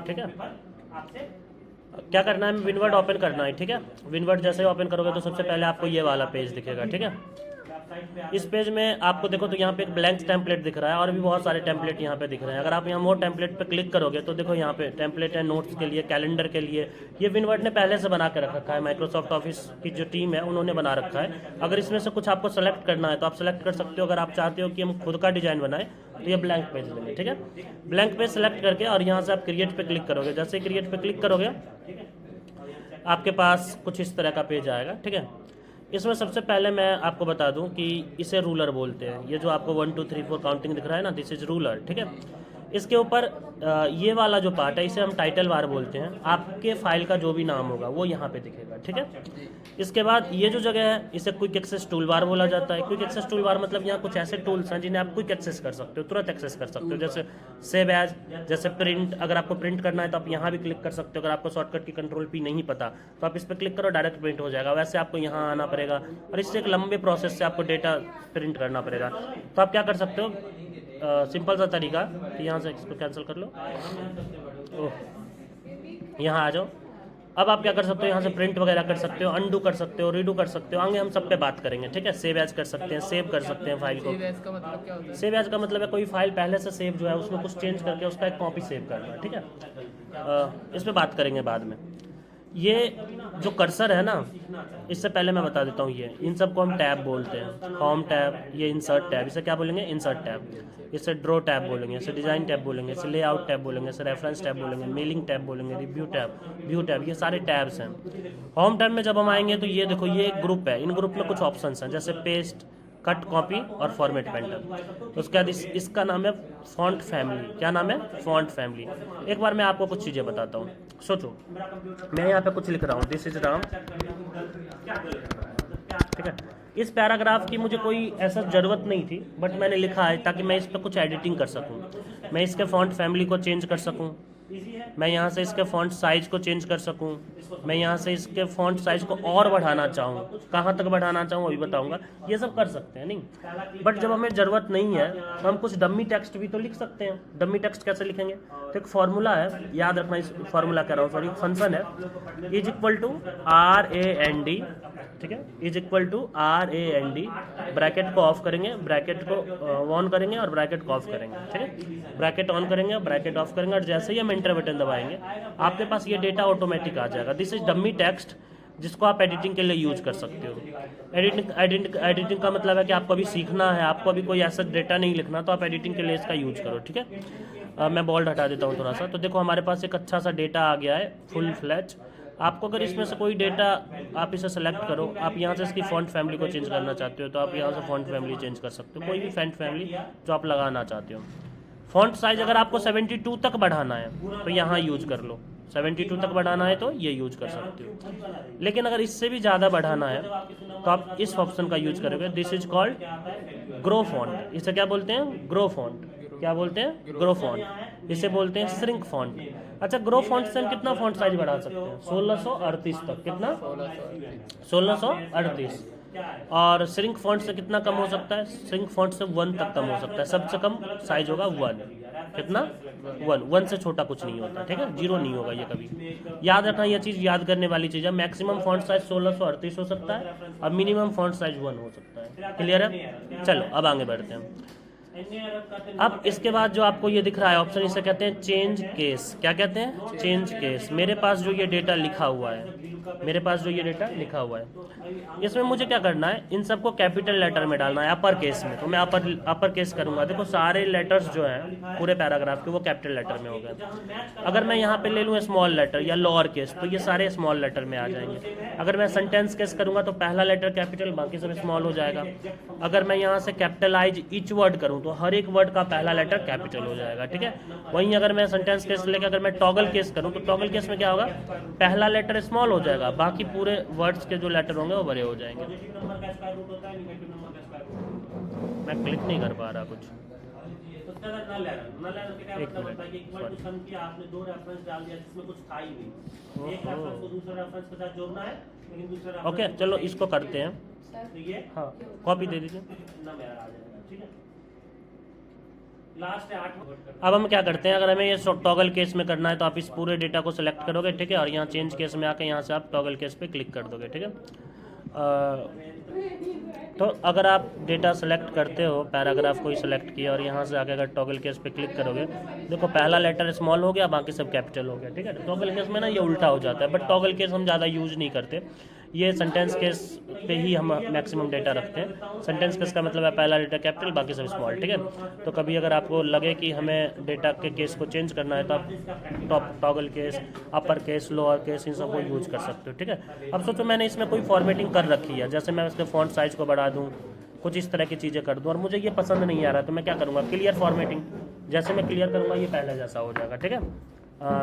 ठीक है। क्या करना है, विनवर्ड ओपन करना है, ठीक है। विनवर्ड जैसे ही ओपन करोगे तो सबसे पहले आपको ये वाला पेज दिखेगा, ठीक है। इस पेज में आपको देखो तो यहाँ पे एक ब्लैंक टेम्पलेट दिख रहा है और भी बहुत सारे टेम्पलेट यहाँ पे दिख रहे हैं। अगर आप यहाँ मोर टेम्पलेट पे क्लिक करोगे तो देखो यहाँ पे टेम्पलेट है नोट्स के लिए, कैलेंडर के लिए। ये विनवर्ड ने पहले से बना के रखा है, माइक्रोसॉफ्ट ऑफिस की जो टीम है उन्होंने बना रखा है। अगर इसमें से कुछ आपको सेलेक्ट करना है तो आप सेलेक्ट कर सकते हो। अगर आप चाहते हो कि हम खुद का डिजाइन बनाए तो ये ब्लैंक पेज लेंगे, ठीक है। ब्लैंक पेज सेलेक्ट करके और यहाँ से आप क्रिएट पे क्लिक करोगे। जैसे क्रिएट पे क्लिक करोगे आपके पास कुछ इस तरह का पेज आएगा, ठीक है। इसमें सबसे पहले मैं आपको बता दूं कि इसे रूलर बोलते हैं। ये जो आपको 1 2 3 4 काउंटिंग दिख रहा है ना, दिस इज रूलर, ठीक है। इसके ऊपर ये वाला जो पार्ट है इसे हम टाइटल बार बोलते हैं। आपके फाइल का जो भी नाम होगा वो यहाँ पे दिखेगा, ठीक है। इसके बाद ये जो जगह है इसे क्विक एक्सेस टूल बार बोला जाता है। क्विक एक्सेस टूल बार मतलब यहाँ कुछ ऐसे टूल्स हैं जिन्हें आप क्विक एक्सेस कर सकते हो, तुरंत एक्सेस कर सकते हो। जैसे सेव एज, जैसे प्रिंट, अगर आपको प्रिंट करना है तो आप यहाँ भी क्लिक कर सकते हो। अगर आपको शॉर्टकट की कंट्रोल पी नहीं पता तो आप इस पर क्लिक करो, डायरेक्ट प्रिंट हो जाएगा। वैसे आपको यहाँ आना पड़ेगा और इससे एक लंबे प्रोसेस से आपको डेटा प्रिंट करना पड़ेगा। तो आप क्या कर सकते हो, सिंपल सा तरीका कि यहाँ से इसको कैंसिल कर लो, यहाँ आ जाओ। अब आप क्या कर सकते हो, यहाँ से प्रिंट वगैरह कर सकते हो, अनडू कर सकते हो, रीडू कर सकते हो। आगे हम सब पे बात करेंगे, ठीक है। सेव एज कर सकते हैं, सेव कर सकते हैं फाइल को। सेव एज का मतलब क्या होता है? सेव एज का मतलब है कोई फाइल पहले से सेव जो है उसमें कुछ चेंज करके उसका एक कॉपी सेव करना, ठीक है। इस पर बात करेंगे बाद में। ये जो कर्सर है ना, इससे पहले मैं बता देता हूँ, ये इन सबको हम टैब बोलते हैं। होम टैब, ये इंसर्ट टैब, इसे क्या बोलेंगे, इंसर्ट टैब। इसे ड्रॉ टैब बोलेंगे, इसे डिज़ाइन टैब बोलेंगे, इसे लेआउट टैब बोलेंगे, इसे रेफरेंस टैब बोलेंगे, मेलिंग टैब बोलेंगे, रिव्यू टैब, व्यू टैब, ये सारे टैब्स हैं। होम टैब में जब हम आएंगे तो ये देखो ये एक ग्रुप है। इन ग्रुप में कुछ ऑप्शंस हैं जैसे पेस्ट, कट, कॉपी और फॉर्मेट पेंटर। उसके बाद इसका नाम है फॉन्ट फैमिली। क्या नाम है, फॉन्ट फैमिली। एक बार मैं आपको कुछ चीज़ें बताता हूँ, सोचो। मैं यहाँ पे कुछ लिख रहा हूँ, दिस इज राम, ठीक है। इस पैराग्राफ की मुझे कोई ऐसा ज़रूरत नहीं थी, बट मैंने लिखा है ताकि मैं इस पर कुछ एडिटिंग कर सकूँ। मैं इसके फॉन्ट फैमिली को चेंज कर सकूँ, मैं यहाँ से इसके फॉन्ट साइज़ को चेंज कर सकूँ, मैं यहाँ से इसके फॉन्ट साइज़ को और बढ़ाना चाहूँ, कहाँ तक बढ़ाना चाहूँ अभी बताऊँगा। ये सब कर सकते हैं, नहीं। बट जब हमें ज़रूरत नहीं है तो हम कुछ डमी टेक्स्ट भी तो लिख सकते हैं। डमी टेक्स्ट कैसे लिखेंगे, तो एक फार्मूला है, याद रखना, इस फार्मूला कह रहा हूँ, सॉरी, फंक्शन है, इज इक्वल टू RAND, ठीक है, is equal to RAND। Bracket को ऑफ करेंगे, ब्रैकेट को ऑन करेंगे और ब्रैकेट को ऑफ करेंगे, ठीक है। ब्रैकेट ऑन करेंगे, ब्रैकेट ऑफ करेंगे और जैसे ही हम एंटर बटन दबाएंगे आपके पास ये डेटा ऑटोमेटिक आ जाएगा। दिस इज डमी टेक्स्ट, जिसको आप एडिटिंग के लिए यूज कर सकते हो। एडिटिंग का मतलब है कि आपको अभी सीखना है, आपको अभी कोई ऐसा डेटा नहीं लिखना, तो आप एडिटिंग के लिए इसका यूज करो, ठीक है। मैं बोल्ड हटा देता हूँ थोड़ा सा। तो देखो हमारे पास एक अच्छा सा डेटा आ गया है, फुल फ्लैच। आपको अगर इसमें से कोई डेटा, आप इसे सेलेक्ट करो, आप यहाँ से इसकी फॉन्ट फैमिली को चेंज करना चाहते हो तो आप यहाँ से फॉन्ट फैमिली चेंज कर सकते हो, कोई भी फॉन्ट फैमिली जो आप लगाना चाहते हो। फॉन्ट साइज अगर आपको 72 तक बढ़ाना है तो यहाँ यूज कर लो, 72 तक बढ़ाना है तो ये यूज कर सकते हो। लेकिन अगर इससे भी ज़्यादा बढ़ाना है तो आप इस ऑप्शन का यूज करोगे, this is called grow font. इसे क्या बोलते हैं, ग्रो फॉन्ट। क्या बोलते हैं, ग्रो फॉन्ट। इसे बोलते हैं श्रिंक फॉन्ट। अच्छा, ग्रो फॉन्ट से हम कितना फॉन्ट साइज बढ़ा सकते हैं, 1638 तक। कितना, 1638। और श्रिंक फॉन्ट से कितना कम हो सकता है, श्रिंक फॉन्ट से 1 तक कम हो सकता है। सबसे कम साइज होगा 1। कितना, 1 से छोटा कुछ नहीं होता, ठीक है, 0 नहीं होगा ये कभी। याद रखना, ये चीज़ याद करने वाली चीज़ है। मैक्सिमम फॉन्ट साइज 1638 हो सकता है और मिनिमम फॉन्ट साइज 1 हो सकता है। क्लियर है, चलो अब आगे बढ़ते हैं। अब इसके बाद जो आपको ये दिख रहा है ऑप्शन, इसे कहते हैं चेंज केस। क्या कहते हैं, चेंज केस। मेरे पास जो ये डेटा लिखा हुआ है, मेरे पास जो ये डेटा लिखा हुआ है, इसमें मुझे क्या करना है, इन सबको कैपिटल लेटर में डालना है, अपर केस में। तो मैं अपर केस करूंगा। देखो सारे लेटर्स जो हैं पूरे पैराग्राफ के वो कैपिटल लेटर में हो गए। अगर मैं यहाँ पे ले लूँ स्मॉल लेटर या लोअर केस तो ये सारे स्मॉल लेटर में आ जाएंगे। अगर मैं सेंटेंस केस करूंगा तो पहला लेटर कैपिटल, बाकी सब स्मॉल हो जाएगा। अगर मैं यहाँ से कैपिटलाइज ईच वर्ड करूँ तो हर एक वर्ड का पहला लेटर कैपिटल हो जाएगा, ठीक है। वहीं अगर मैं सेंटेंस केस लेकर अगर मैं टॉगल केस करूँ तो टॉगल केस में क्या होगा, पहला लेटर स्मॉल हो जाएगा, बाकी पूरे वर्ड्स के जो लेटर होंगे वो बड़े हो जाएंगे। मैं क्लिक नहीं कर पा रहा कुछ, एक मिनट। आपने 2 रेफरेंस डाल दिया जिसमें कुछ था ही नहीं। एक रेफरेंस को दूसरे रेफरेंस के साथ जोड़ना है, लेकिन दूसरा ओके, चलो इसको करते हैं। तो ये हाँ, कॉपी दे दीजिए ना, मेरा आ जाएगा, ठीक है। अब हम क्या करते हैं, अगर हमें ये टॉगल केस में करना है तो आप इस पूरे डेटा को सिलेक्ट करोगे, ठीक है, और यहाँ चेंज केस में आके यहाँ से आप टॉगल केस पे क्लिक कर दोगे, ठीक है। तो अगर आप डेटा सेलेक्ट करते हो, पैराग्राफ को ही सिलेक्ट किया और यहाँ से आके अगर टॉगल केस पे क्लिक करोगे, देखो पहला लेटर स्मॉल हो गया, बाकी सब कैपिटल हो गया, ठीक है। टॉगल केस में ना ये उल्टा हो जाता है, बट टॉगल केस हम ज़्यादा यूज नहीं करते, ये सेंटेंस केस पे ही हम मैक्सिमम डेटा रखते हैं। सेंटेंस केस का मतलब है पहला डेटा कैपिटल, बाकी सब स्मॉल, ठीक है। तो कभी अगर आपको लगे कि हमें डेटा के केस को चेंज करना है तो आप toggle case, upper case, lower case, इन सब को यूज कर सकते हो, ठीक है। अब सोचो मैंने इसमें कोई फॉर्मेटिंग कर रखी है, जैसे मैं उसके फॉन्ट साइज को बढ़ा दूँ, कुछ इस तरह की चीज़ें कर दूँ और मुझे ये पसंद नहीं आ रहा, तो मैं क्या करूँगा, क्लियर फॉर्मेटिंग। जैसे मैं क्लियर करूँगा ये पहले जैसा हो जाएगा, ठीक है।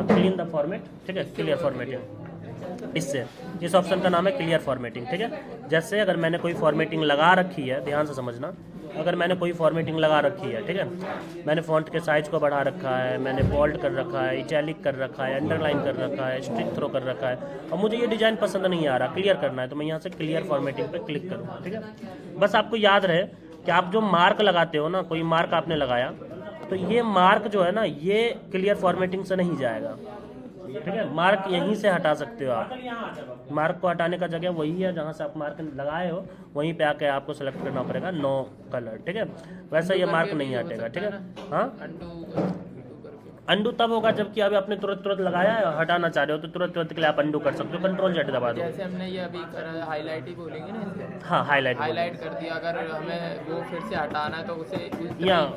क्लीन द फॉर्मेट, ठीक है, क्लियर फॉर्मेटिंग। इससे इस ऑप्शन का नाम है क्लियर फॉर्मेटिंग, ठीक है। जैसे अगर मैंने कोई फॉर्मेटिंग लगा रखी है, ध्यान से समझना, अगर मैंने कोई फॉर्मेटिंग लगा रखी है, ठीक है, मैंने फॉन्ट के साइज को बढ़ा रखा है, मैंने बोल्ड कर रखा है, इटैलिक कर रखा है, अंडरलाइन कर रखा है, स्ट्रिक थ्रो कर रखा है, और मुझे ये डिज़ाइन पसंद नहीं आ रहा, क्लियर करना है, तो मैं यहाँ से क्लियर फॉर्मेटिंग पे क्लिक करूँगा, ठीक है। बस आपको याद रहे कि आप जो मार्क लगाते हो ना, कोई मार्क आपने लगाया, तो ये मार्क जो है ना, ये क्लियर फॉर्मेटिंग से नहीं जाएगा, ठीक है। मार्क यहीं से हटा सकते हो आप, मार्क को हटाने का जगह वही है जहाँ से आप मार्क लगाए हो, वहीं पे आके आपको सेलेक्ट करना पड़ेगा नो कलर, ठीक है। वैसे ये मार्क नहीं हटेगा, ठीक है। हाँ, अंडू तब होगा जबकि अभी आपने तुरंत लगाया है और हटाना चाह रहे हो, तो तुरंत के लिए आप अंडू कर सकते हो, कंट्रोल Z दबा दो। जैसे हमने ये अभी हाईलाइट ही बोलेंगे ना इसे, हाँ, हाईलाइट कर दिया, अगर हमें वो फिर से हटाना है तो उसे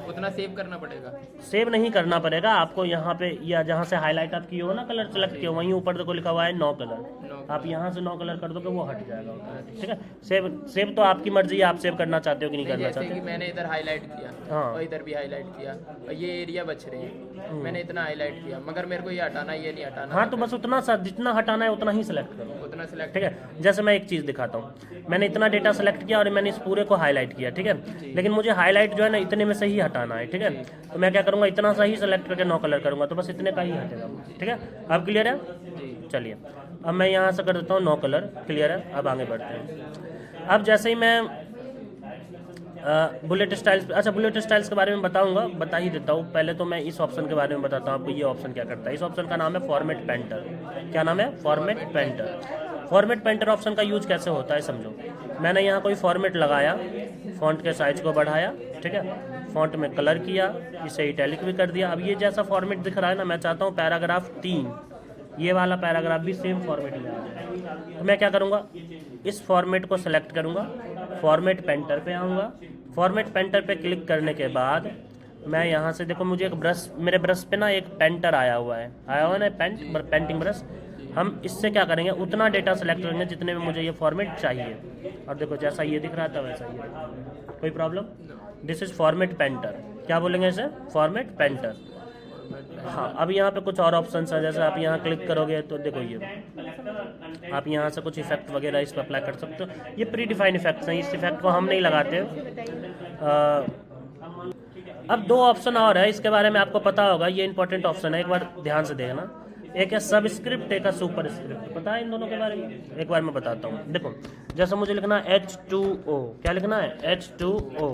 उतना सेव करना पड़ेगा। सेव नहीं करना पड़ेगा आपको, यहाँ पे या जहाँ से हाईलाइट आप किए हो ना, कलर सेलेक्ट किए हो, वहीं ऊपर देखो लिखा हुआ है नो कलर, आप यहाँ से नो कलर कर दोगे, वो हट जाएगा, ठीक है। सेव तो आपकी मर्जी है, आप सेव करना चाहते हो कि नहीं करना चाहते। जैसे कि मैंने इधर हाईलाइट किया, हाँ, और इधर भी हाईलाइट किया, और ये एरिया बच रही है, मैंने इतना हाईलाइट किया, मगर मेरे को ये हटाना, ये नहीं हटाना। हाँ, तो बस उतना सा जितना हटाना है उतना ही सेलेक्ट करो, उतना सेलेक्ट, ठीक है। जैसे मैं एक चीज़ दिखाता हूँ, मैंने इतना डेटा सेलेक्ट किया और मैंने इस पूरे को हाईलाइट किया, ठीक है, लेकिन मुझे हाईलाइट जो है ना इतने में से ही हटाना है, ठीक है। तो मैं क्या करूँगा, इतना सा ही सेलेक्ट करके नो कलर करूँगा, तो बस इतने का ही हटेगा, ठीक है। अब क्लियर है? चलिए, अब मैं यहाँ से कर देता हूँ नो कलर, क्लियर है। अब आगे बढ़ते हैं। अब जैसे ही मैं बुलेट स्टाइल्स, अच्छा बुलेट स्टाइल्स के बारे में बता ही देता हूँ। पहले तो मैं इस ऑप्शन के बारे में बताता हूँ आपको, ये ऑप्शन क्या करता है। इस ऑप्शन का नाम है फॉर्मेट पेंटर। क्या नाम है? Format painter. Format painter option का यूज कैसे होता है समझो। मैंने यहाँ कोई फॉर्मेट लगाया, फॉन्ट के साइज को बढ़ाया, ठीक है, फॉन्ट में कलर किया, इसे इटैलिक भी कर दिया। अब ये जैसा फॉर्मेट दिख रहा है ना, मैं चाहता हूँ पैराग्राफ 3, ये वाला पैराग्राफ भी सेम फॉर्मेट में आ जाए। तो मैं क्या करूँगा, इस फॉर्मेट को सेलेक्ट करूँगा, फॉर्मेट पेंटर पे आऊँगा। फॉर्मेट पेंटर पे क्लिक करने के बाद मैं यहाँ से देखो, मुझे एक ब्रश, मेरे ब्रश पे ना एक पेंटर आया हुआ है ना, पेंटिंग ब्रश। हम इससे क्या करेंगे, उतना डेटा सेलेक्ट करेंगे जितने में मुझे ये फॉर्मेट चाहिए। और देखो जैसा ये दिख रहा था वैसा ये, कोई problem? This is format painter. क्या बोलेंगे इसे? Format painter. हाँ, अब यहाँ पे कुछ और ऑप्शन है, जैसे आप यहाँ क्लिक करोगे तो देखो ये आप यहाँ से कुछ इफेक्ट वगैरह इस पर अप्लाई कर सकते हो। ये प्री डिफाइंड इफेक्ट्स हैं, इस इफेक्ट को हम नहीं लगाते। अब 2 ऑप्शन और है, इसके बारे में आपको पता होगा, ये इंपॉर्टेंट ऑप्शन है, एक बार ध्यान से देखना। एक है सबस्क्रिप्ट, एक है सुपर स्क्रिप्ट। पता है इन दोनों के बारे में? एक बार मैं बताता हूँ। देखो जैसे मुझे लिखना है H2O, क्या लिखना है? H2O,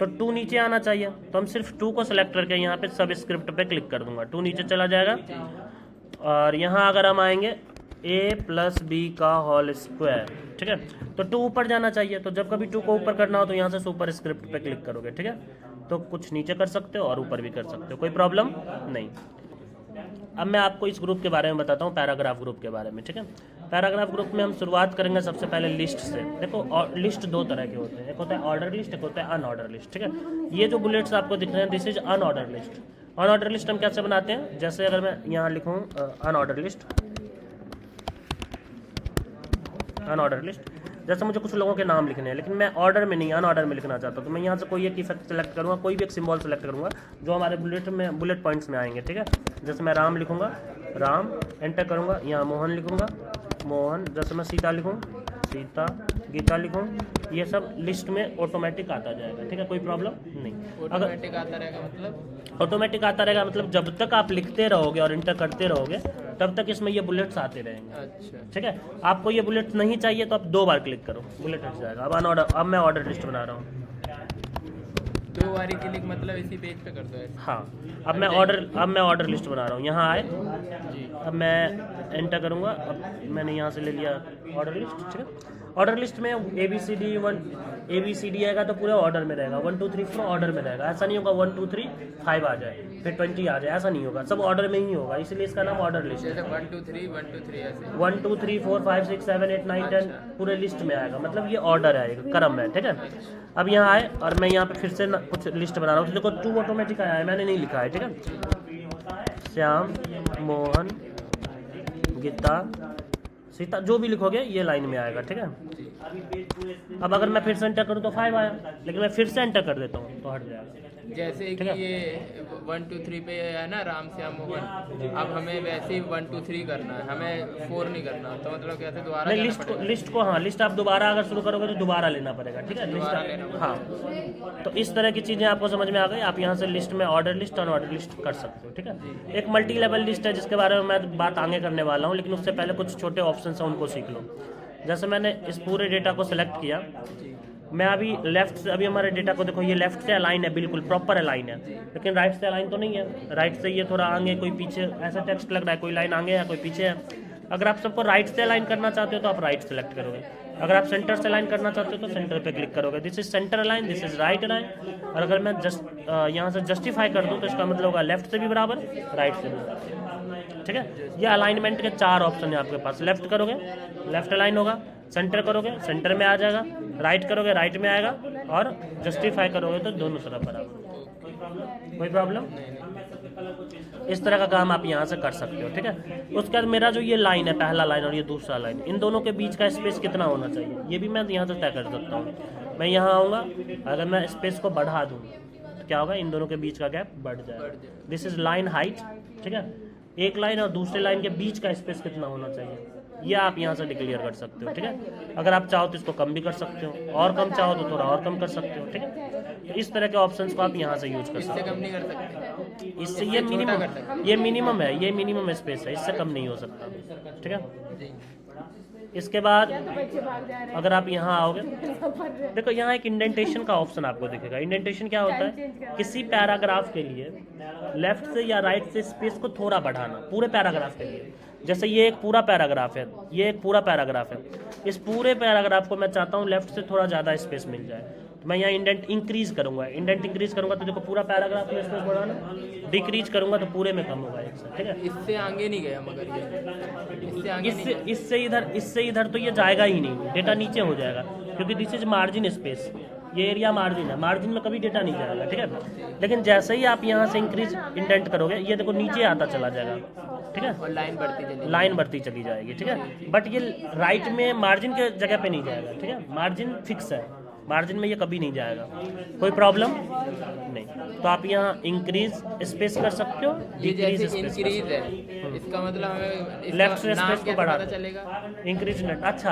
तो 2 नीचे आना चाहिए, तो हम सिर्फ 2 को सेलेक्ट करके यहाँ पे सब स्क्रिप्ट पे क्लिक कर दूंगा, 2 नीचे चला जाएगा। और यहाँ अगर हम आएंगे A+B का होल स्क्वायर, ठीक है, तो 2 ऊपर जाना चाहिए। तो जब कभी 2 को ऊपर करना हो तो यहाँ से सुपर स्क्रिप्ट पे क्लिक करोगे, ठीक है। तो कुछ नीचे कर सकते हो और ऊपर भी कर सकते हो, कोई प्रॉब्लम नहीं। अब मैं आपको इस ग्रुप के बारे में बताता हूँ, पैराग्राफ ग्रुप के बारे में, ठीक है। पैराग्राफ ग्रुप में हम शुरुआत करेंगे सबसे पहले लिस्ट से। देखो लिस्ट 2 तरह के होते हैं, एक होता है ऑर्डर लिस्ट, एक होता है अनऑर्डर लिस्ट, ठीक है। ये जो बुलेट्स आपको दिख रहे हैं, this is unordered list. Unordered list हम कैसे बनाते हैं, जैसे अगर मैं यहाँ लिखूँ अनऑर्डर लिस्ट, जैसे मुझे कुछ लोगों के नाम लिखने हैं, लेकिन मैं ऑर्डर में नहीं, अनऑर्डर में लिखना चाहता हूँ, तो मैं यहाँ से कोई एक इफेक्ट सेलेक्ट करूँगा, कोई भी एक सिंबल सेलेक्ट करूँगा जो हमारे बुलेट पॉइंट्स में आएंगे, ठीक है। जैसे मैं राम लिखूँगा, राम, एंटर करूँगा, यहाँ मोहन लिखूँगा, मोहन। जैसे मैं सीता लिखूँ, सीता, गीता लिखूँ, ये सब लिस्ट में ऑटोमेटिक आता जाएगा, ठीक है, कोई प्रॉब्लम नहीं। ऑटोमेटिक आता रहेगा मतलब? ऑटोमेटिक आता रहेगा मतलब जब तक आप लिखते रहोगे और इंटर करते रहोगे तब तक इसमें ये बुलेट्स आते रहेंगे। अच्छा, ठीक है। आपको ये बुलेट्स नहीं चाहिए तो आप 2 बार क्लिक करो, बुलेट हट जाएगा। अब मैं ऑर्डर लिस्ट बना रहा हूँ। दो बारी क्लिक मतलब इसी पेज पे कर दो ऐसे। हाँ, अब मैं ऑर्डर लिस्ट बना रहा हूँ। यहाँ आए, जी अब मैं एंटर करूँगा। अब मैंने यहाँ से ले लिया ऑर्डर लिस्ट, ठीक है। ऑर्डर लिस्ट में ABCD आएगा तो पूरे ऑर्डर में रहेगा, 1 2 3 4 ऑर्डर में रहेगा। ऐसा नहीं होगा 1 2 3 5 आ जाए फिर 20 आ जाए, ऐसा नहीं होगा, सब ऑर्डर में ही होगा, इसलिए इसका नाम ऑर्डर लिस्ट है। जैसे 1 2 3 1 2 3 ऐसे। 1 2 3 4 5 6 7 8 9 10 पूरे लिस्ट में आएगा, मतलब ये ऑर्डर आएगा, क्रम है, ठीक है। अब यहाँ आए और मैं यहाँ पे फिर से कुछ लिस्ट बना रहा हूँ। तो देखो 2 ऑटोमेटिक आया है, मैंने नहीं लिखा है, ठीक है। श्याम, मोहन, गीता, सीता, जो भी लिखोगे ये लाइन में आएगा, ठीक है। अब अगर मैं फिर से एंटर करूँ तो 5 आया, लेकिन मैं फिर से एंटर कर देता हूँ तो हट जाएगा। जैसे कि ये 1 2 3 पे है ना राम श्याम मोहन, अब हमें वैसे ही 1 2 3 करना है, हमें 4 नहीं करना। तो मतलब कैसे दोबारा नहीं, जाना लिस्ट को हाँ, लिस्ट आप दोबारा अगर शुरू करोगे तो दोबारा लेना पड़ेगा, ठीक है। दोबारा लेना लिस्ट, हाँ, तो इस तरह की चीज़ें आपको समझ में आ गई। आप यहाँ से लिस्ट में ऑर्डर लिस्ट और ऑर्डर लिस्ट कर सकते हो, ठीक है। एक मल्टी लेवल लिस्ट है जिसके बारे में मैं बात आगे करने वाला हूँ, लेकिन उससे पहले कुछ छोटे ऑप्शन हैं उनको सीख लो। जैसे मैंने इस पूरे डेटा को सिलेक्ट किया, मैं अभी लेफ्ट से, अभी हमारे डेटा को देखो, ये लेफ्ट से अलाइन है, बिल्कुल प्रॉपर अलाइन है, लेकिन राइट से अलाइन तो नहीं है। राइट से ये थोड़ा आगे, कोई पीछे, ऐसा टेक्स्ट लग रहा है, कोई लाइन आगे है, कोई पीछे है। अगर आप सबको राइट से अलाइन करना चाहते हो तो आप राइट सेलेक्ट करोगे। अगर आप सेंटर से अलाइन करना चाहते हो तो सेंटर पे क्लिक करोगे। This is centre align, this is right align. और अगर मैं यहाँ से जस्टिफाई कर दूँ तो इसका मतलब होगा लेफ्ट से भी बराबर, राइट से भी, ठीक है। ये अलाइनमेंट के 4 ऑप्शन है आपके पास। लेफ्ट करोगे लेफ्ट अलाइन होगा, सेंटर करोगे सेंटर में आ जाएगा, राइट करोगे राइट में आएगा, और जस्टिफाई करोगे तो दोनों तरफ बराबर। कोई प्रॉब्लम? इस तरह का काम आप यहाँ से कर सकते हो, ठीक है। उसके बाद मेरा जो ये लाइन है, पहला लाइन और ये दूसरा लाइन, इन दोनों के बीच का स्पेस कितना होना चाहिए ये भी मैं यहाँ से तय कर सकता हूँ। मैं यहाँ आऊँगा, अगर मैं स्पेस को बढ़ा दूँ तो क्या होगा, इन दोनों के बीच का गैप बढ़ जाएगा। दिस इज लाइन हाइट, ठीक है। एक लाइन और दूसरे लाइन के बीच का स्पेस कितना होना चाहिए ये आप यहाँ से डिक्लेयर कर सकते हो, ठीक है। अगर आप चाहो तो इसको कम भी कर सकते हो, और कम चाहो तो थोड़ा और कम कर सकते हो, ठीक है। तो इस तरह के ऑप्शंस को आप यहाँ से यूज कर सकते इससे कम नहीं कर सकते। हो। इससे ये मिनिमम है, ये मिनिमम स्पेस है, इससे कम नहीं हो सकता, ठीक है। इसके बाद अगर आप यहाँ आओगे, देखो यहाँ एक इंडेंटेशन का ऑप्शन आपको दिखेगा। इंडेंटेशन क्या होता है, किसी पैराग्राफ के लिए लेफ्ट से या राइट से स्पेस को थोड़ा बढ़ाना, पूरे पैराग्राफ के लिए। जैसे ये एक पूरा पैराग्राफ है, ये एक पूरा पैराग्राफ है, इस पूरे पैराग्राफ को मैं चाहता हूँ लेफ्ट से थोड़ा ज़्यादा स्पेस मिल जाए, तो मैं यहाँ इंडेंट इंक्रीज करूँगा। इंडेंट इंक्रीज करूँगा तो देखो पूरा पैराग्राफ में स्पेस बढ़ाना, डिक्रीज करूँगा तो पूरे में कम होगा, एक से, ठीक है। इससे आगे नहीं गया मगर ये इससे आगे नहीं इससे इधर तो ये जाएगा ही नहीं, डेटा नीचे हो जाएगा, क्योंकि दिस इज मार्जिन स्पेस, ये एरिया मार्जिन है, मार्जिन में कभी डेटा नहीं जाएगा, ठीक है। लेकिन जैसे ही आप यहाँ से इंक्रीज इंडेंट करोगे, ये देखो नीचे आता चला जाएगा, ठीक है, और लाइन बढ़ती चली जाएगी, ठीक है। बट ये राइट में मार्जिन के जगह पे नहीं जाएगा, ठीक है। मार्जिन फिक्स है, मार्जिन में ये कभी नहीं जाएगा, कोई प्रॉब्लम नहीं। तो आप यहाँ इंक्रीज स्पेस कर सकते हो, ये डिक्रीज जैसे स्पेस इंक्रीज है, इसका मतलब हमें इसका लेफ्ट से नाम स्पेस को कैसे बढ़ा पता चलेगा? Increase net. अच्छा,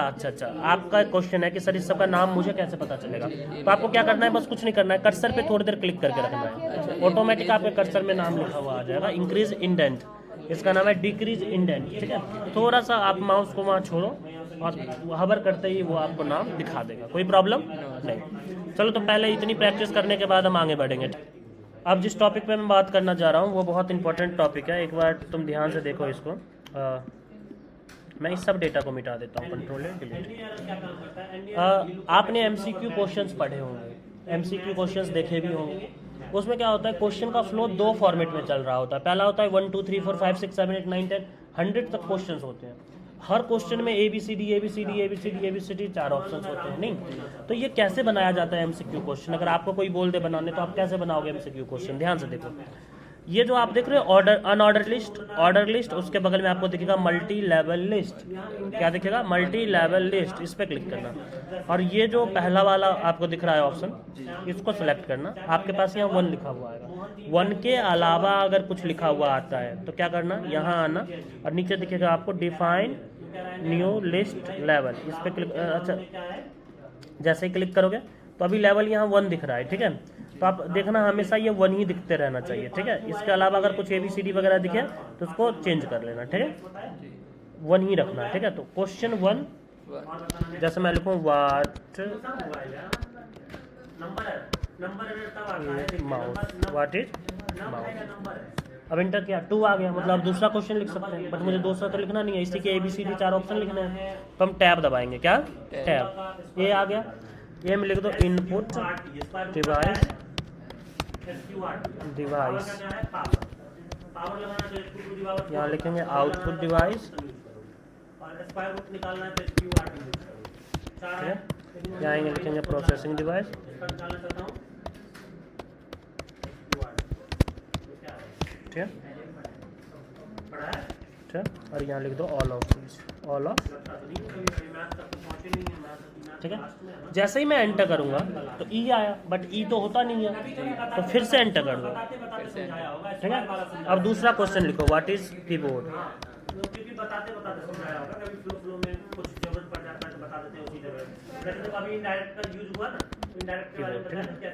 आपका क्वेश्चन है कि सर इस सबका नाम मुझे कैसे पता चलेगा। तो आपको क्या करना है, बस कुछ नहीं करना है, कर्सर पे थोड़ी देर क्लिक करके रखना है, ऑटोमेटिक आपके कर्सर में नाम लिखा हुआ आ जाएगा, इंक्रीज इंडेंट। इसका नाम है डिक्रीज इंडेंट, ठीक है। थोड़ा सा आप माउस को वहाँ छोड़ो और हबर करते ही वो आपको नाम दिखा देगा, कोई प्रॉब्लम नहीं। चलो, तो पहले इतनी प्रैक्टिस करने के बाद हम आगे बढ़ेंगे। अब जिस टॉपिक पे मैं बात करना जा रहा हूँ वो बहुत इंपॉर्टेंट टॉपिक है, एक बार तुम ध्यान से देखो इसको। मैं इस सब डेटा को मिटा देता हूँ, कंट्रोल डिलीट। आपने एमसीक्यू क्वेश्चंस पढ़े होंगे, एमसीक्यू क्वेश्चंस देखे भी होंगे। उसमें क्या होता है, क्वेश्चन का फ्लो 2 फॉर्मेट में चल रहा होता है। पहला होता है 1 2 3 4 5 6 7 8 9 10 100 तक क्वेश्चंस होते हैं। हर क्वेश्चन में ABCD 4 ऑप्शंस होते हैं, नहीं। तो ये कैसे बनाया जाता है एमसीक्यू क्वेश्चन? अगर आपको कोई बोल दे बनाने तो आप कैसे बनाओगे एमसीक्यू क्वेश्चन? ध्यान से देखो, ये जो आप देख रहे हो ऑर्डर लिस्ट, उसके बगल में आपको दिखेगा मल्टी लेवल लिस्ट। क्या दिखेगा? Multi level list. इस पर क्लिक करना और ये जो पहला वाला आपको दिख रहा है ऑप्शन, इसको सेलेक्ट करना। आपके पास यहाँ 1 लिखा हुआ आएगा, 1 के अलावा अगर कुछ लिखा हुआ आता है तो क्या करना, यहाँ आना और नीचे दिखेगा आपको डिफाइन न्यू लिस्ट लेवल। इस पर क्लिक, अच्छा, जैसे ही क्लिक करोगे तो अभी लेवल यहाँ 1 दिख रहा है, ठीक है। तो आप देखना हमेशा ये 1 ही दिखते रहना चाहिए, ठीक है। इसके अलावा अगर कुछ ABCD वगैरह दिखे तो उसको चेंज कर लेना, ठीक है। 1 ही रखना, ठीक है। तो क्वेश्चन 1, जैसे मैं लिखूँ वाट माउस, व्हाट इज माउस। अब इंटर किया, 2 आ गया, मतलब दूसरा क्वेश्चन लिख सकते हैं, बट मुझे दूसरा तो लिखना नहीं है, इसी के ABCD 4 ऑप्शन लिखने हैं, तो हम टैब दबाएंगे। क्या टैब, ए आ गया, ए में लिख दो इनपुट डिवाइस, यहाँ लिखेंगे आउटपुट डिवाइस, यहाँ आएंगे लिखेंगे प्रोसेसिंग डिवाइस, ठीक है, और यहाँ लिख दो all of these, all of, ठीक है। जैसे ही मैं एंटर करूंगा तो ई आया, बट ई तो होता नहीं है, तो फिर से एंटर कर दो, ठीक है। अब दूसरा क्वेश्चन लिखो, what is keyboard,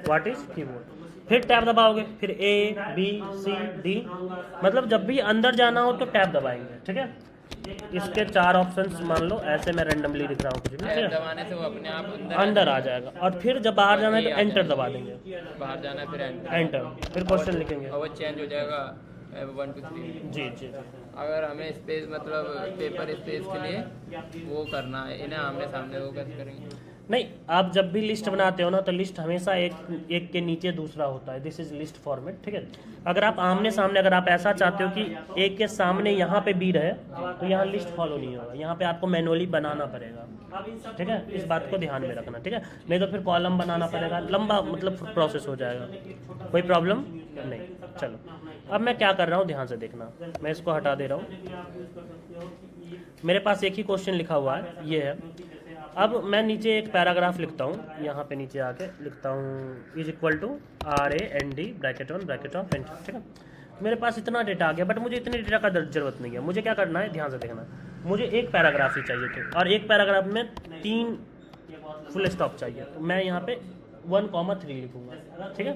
what is keyboard, फिर टैब दबाओगे, फिर ABCD, मतलब जब भी अंदर जाना हो तो टैब दबाएंगे, ठीक है। इसके 4 ऑप्शंस मान लो, ऐसे मैं रैंडमली लिख रहा हूँ कुछ भी, ठीक है, दबाने से वो अपने आप अंदर आ जाएगा, और फिर जब बाहर जाना है तो एंटर दबा देंगे, बाहर जाना है फिर एंटर, फिर क्वेश्चन लिखेंगे, और वो चेंज हो जाएगा 1 2 3। जी जी। अगर हमें स्पेस मतलब पेपर स्पेस के लिए वो करना है, इन्हें आमने सामने वो कैसे करेंगे? नहीं, आप जब भी लिस्ट बनाते हो ना, तो लिस्ट हमेशा एक के नीचे दूसरा होता है, दिस इज लिस्ट फॉर्मेट, ठीक है। अगर आप आमने सामने, अगर आप ऐसा चाहते हो कि एक के सामने यहाँ पे बी रहे, तो यहाँ लिस्ट फॉलो नहीं होगा, यहाँ पे आपको मैनुअली बनाना पड़ेगा, ठीक है, इस बात को ध्यान में रखना, ठीक है, नहीं तो फिर कॉलम बनाना पड़ेगा, लंबा मतलब प्रोसेस हो जाएगा, कोई प्रॉब्लम नहीं। चलो, अब मैं क्या कर रहा हूँ ध्यान से देखना, मैं इसको हटा दे रहा हूँ, मेरे पास एक ही क्वेश्चन लिखा हुआ है, ये है। अब मैं नीचे एक पैराग्राफ लिखता हूँ, यहाँ पे नीचे आके लिखता हूँ is equal to RAND bracket on bracket off enter, ठीक है। मेरे पास इतना डेटा आ गया, बट मुझे इतने डेटा का जरूरत नहीं है, मुझे क्या करना है ध्यान से देखना, मुझे एक पैराग्राफ ही चाहिए थे, और एक पैराग्राफ में 3 फुल स्टॉप चाहिए, तो मैं यहाँ पे 1,3 लिखूंगा, ठीक है।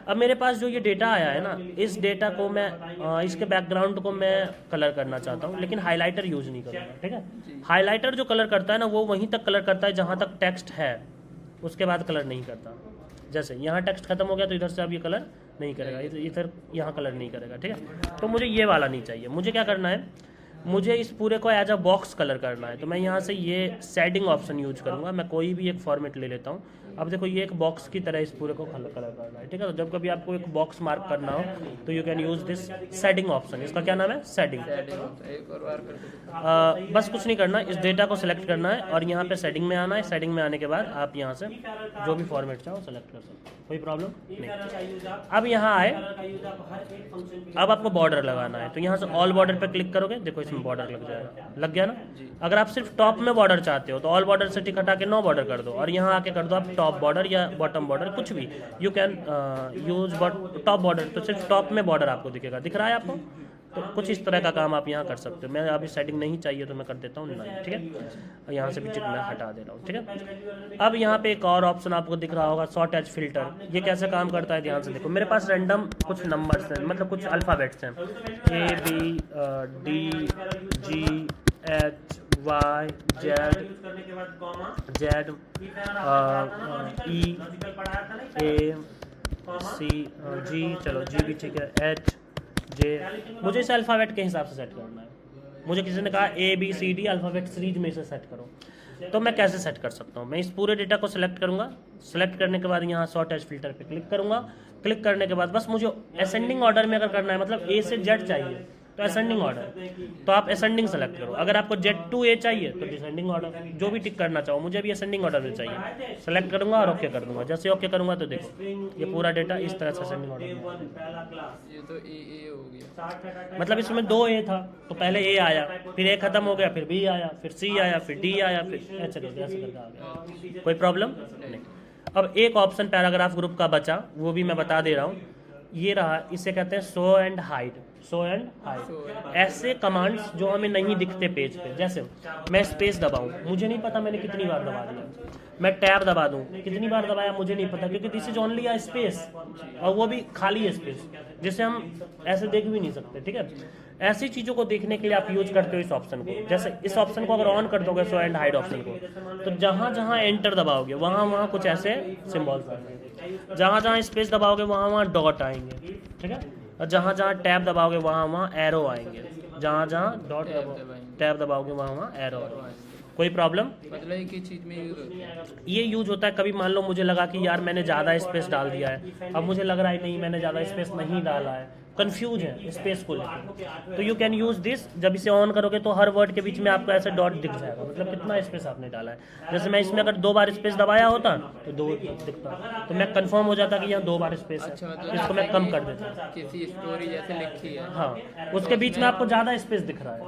अब मेरे पास जो ये डेटा आया है ना, इस डेटा को मैं इसके बैकग्राउंड को मैं कलर करना चाहता हूँ, लेकिन हाइलाइटर यूज नहीं करूँगा, ठीक है। हाइलाइटर जो कलर करता है ना, वो वहीं तक कलर करता है जहाँ तक टेक्स्ट है, उसके बाद कलर नहीं करता। जैसे यहाँ टेक्स्ट खत्म हो गया तो इधर से अब ये कलर नहीं करेगा, इधर यहाँ कलर नहीं करेगा, ठीक है। तो मुझे ये वाला नहीं चाहिए, मुझे क्या करना है, मुझे इस पूरे को एज अ बॉक्स कलर करना है, तो मैं यहाँ से ये शेडिंग ऑप्शन यूज करूँगा। मैं कोई भी एक फॉर्मेट ले लेता हूँ। अब देखो ये एक बॉक्स की तरह इस पूरे को कलर करना है, ठीक है। तो जब कभी आपको एक बॉक्स मार्क करना हो तो you can use this shading option. इसका क्या नाम है? शेडिंग। एक और बार करके बस कुछ नहीं करना, इस डेटा को सिलेक्ट करना है और यहाँ पे सेटिंग में आना है। सेटिंग में आने के बाद आप यहाँ से जो भी फॉर्मेट चाहो सेलेक्ट कर सकते हो, कोई प्रॉब्लम नहीं। अब यहाँ आए, अब आपको बॉर्डर लगाना है, तो यहाँ से ऑल बॉर्डर पे क्लिक करोगे, देखो इसमें बॉर्डर लग जाएगा, लग गया ना। अगर आप सिर्फ टॉप में बॉर्डर चाहते हो तो ऑल बॉर्डर से टिक हटा के नो बॉर्डर कर दो और यहाँ आके कर दो आप टॉप बॉर्डर या बॉटम बॉर्डर, कुछ भी you can use top border. तो सिर्फ टॉप में बॉर्डर आपको दिखेगा, दिख रहा है आपको? तो कुछ इस तरह का काम आप यहाँ कर सकते हो। मैं अभी सेटिंग नहीं चाहिए तो मैं कर देता हूँ नहीं, ठीक है। यहाँ से भी टिक मैं हटा दे रहा हूँ, ठीक है। अब यहाँ पे एक और ऑप्शन आपको दिख रहा होगा, शॉर्ट एज फिल्टर। ये कैसे काम करता है ध्यान से देखो। मेरे पास रैंडम कुछ नंबर्स हैं, मतलब कुछ अल्फ़ाबेट्स हैं, ABDGHY ZEAC, चलो G भी ठीक है, H J। मुझे इस अल्फ़ाबेट के हिसाब से सेट करना है। मुझे किसी ने कहा ABCD अल्फ़ाबेट सीरीज में से सेट करो, तो मैं कैसे सेट कर सकता हूँ? मैं इस पूरे डेटा को सिलेक्ट करूँगा। सिलेक्ट करने के बाद यहाँ शॉर्ट एज फिल्टर पे क्लिक करूँगा। क्लिक करने के बाद बस मुझे असेंडिंग ऑर्डर में अगर करना है, मतलब A से Z चाहिए तो असेंडिंग ऑर्डर, तो आप असेंडिंग सेलेक्ट करो। अगर आपको Z to A चाहिए तो डिसेंडिंग ऑर्डर, जो भी टिक करना चाहो। मुझे अभी असेंडिंग ऑर्डर में चाहिए, सेलेक्ट करूंगा और ओके कर दूंगा। जैसे ओके करूंगा तो देखो ये पूरा डेटा इस तरह से असेंडिंग ऑर्डर में। ये तो ए हो गया, मतलब इसमें 2 A था तो पहले A आया, फिर A खत्म हो गया, फिर B आया, फिर C आया, फिर D आया, फिर ऐसे करके आ गया। कोई प्रॉब्लम नहीं। अब एक ऑप्शन पैराग्राफ ग्रुप का बचा, वो भी मैं बता दे रहा हूँ। ये रहा, इसे कहते हैं show and hide. Show and Show hide, ऐसे कमांड्स जो हमें नहीं दिखते पेज पे। जैसे मैं स्पेस दबाऊं, मुझे नहीं पता मैंने कितनी बार दबा दिया। मैं टैब दबा दूं, कितनी बार दबाया मुझे नहीं पता, क्योंकि this is only a space, और वो भी खाली स्पेस जिसे हम ऐसे देख भी नहीं सकते। ठीक है, ऐसी चीज़ों को देखने के लिए आप यूज करते हो इस ऑप्शन को। जैसे इस ऑप्शन को अगर ऑन कर दोगे, शो एंड हाइड ऑप्शन को, तो जहाँ जहाँ एंटर दबाओगे वहाँ वहाँ कुछ ऐसे सिम्बॉल्स आएंगे, जहाँ जहाँ स्पेस दबाओगे वहाँ वहाँ डॉट आएंगे। ठीक है, और जहाँ जहाँ टैब दबाओगे वहाँ वहाँ एरो आएंगे, जहाँ जहाँ डॉट टैब दबाओगे वहाँ वहाँ एरो आएंगे। कोई प्रॉब्लम? मतलब एक ही चीज़ में यूज होती है। ये यूज होता है कभी मान लो मुझे लगा कि यार मैंने ज़्यादा स्पेस डाल दिया है, अब मुझे लग रहा है नहीं मैंने ज़्यादा स्पेस नहीं डाला है, कंफ्यूज है स्पेस को लेकर, तो यू कैन यूज़ दिस। जब इसे ऑन करोगे तो हर वर्ड के बीच में आपको ऐसे डॉट दिख जाएगा, मतलब कितना स्पेस आपने डाला है। जैसे मैं इसमें अगर 2 बार स्पेस दबाया होता तो 2 दिखता, तो मैं कंफर्म हो जाता कि यहाँ 2 बार स्पेस है। अच्छा, मतलब इसको मैं कम कर देता। किसी स्टोरी जैसे लिखी है, हाँ, उसके बीच में आपको ज़्यादा स्पेस दिख रहा है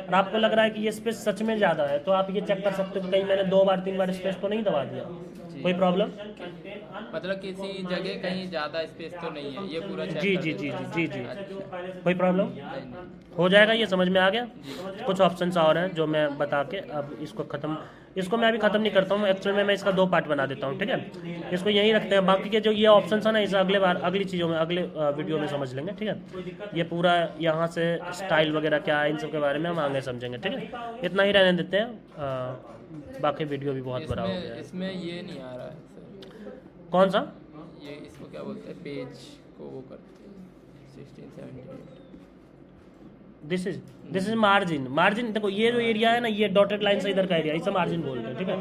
और आपको लग रहा है कि ये स्पेस सच में ज़्यादा है, तो आप ये चेक कर सकते हो कि कहीं मैंने 2 बार 3 बार स्पेस तो नहीं दबा दिया। कोई प्रॉब्लम? मतलब किसी जगह कहीं ज़्यादा स्पेस तो नहीं है, ये पूरा चेक जी कर जी देते जी हैं। जी जी जी। अच्छा, कोई प्रॉब्लम? नहीं। हो जाएगा, ये समझ में आ गया। कुछ ऑप्शंस और हैं जो मैं बता के अब इसको मैं अभी ख़त्म नहीं करता हूँ, एक्चुअल में मैं इसका 2 पार्ट बना देता हूँ। ठीक है, इसको यहीं रखते हैं, बाकी के जो ये ऑप्शंस है ना इसे अगले बार अगली चीज़ों में अगले वीडियो में समझ लेंगे। ठीक है, ये पूरा यहाँ से स्टाइल वगैरह क्या है इन सब के बारे में हम आगे समझेंगे। ठीक है, इतना ही रहने देते हैं, बाकी वीडियो भी बहुत बड़ा हो गया है। इसमें ये नहीं आ रहा है सर, कौन सा? ये इसको क्या बोलते हैं, पेज को वो करते हैं 16 17। This is margin. मार्जिन देखो, ये जो एरिया है ना, ये डॉटेड लाइन से इधर का एरिया, इसे मार्जिन बोलते हैं। ठीक है,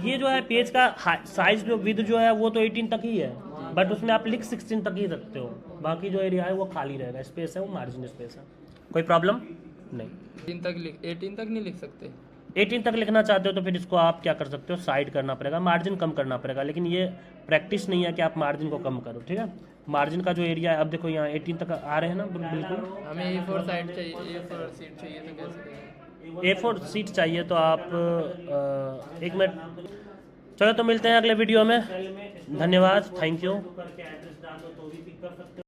ये जो है पेज का साइज जो विड्थ जो है वो तो 18 तक ही है, बट उसमें आप लिख 16 तक ही सकते हो, बाकी जो एरिया है वो खाली रहेगा, स्पेस है वो मार्जिन स्पेस है। कोई प्रॉब्लम नहीं? 18 तक नहीं लिख सकते? 18 तक लिखना चाहते हो तो फिर इसको आप क्या कर सकते हो, साइड करना पड़ेगा, मार्जिन कम करना पड़ेगा, लेकिन ये प्रैक्टिस नहीं है कि आप मार्जिन को कम करो। ठीक है, मार्जिन का जो एरिया है, अब देखो यहाँ 18 तक आ रहे हैं ना बिल्कुल। हमें A4 साइड चाहिए, A4 सीट चाहिए तो कैसे करेंगे? A4 सीट चाहिए तो आप 1 मिनट, चलो तो मिलते हैं अगले वीडियो में। धन्यवाद, थैंक यू।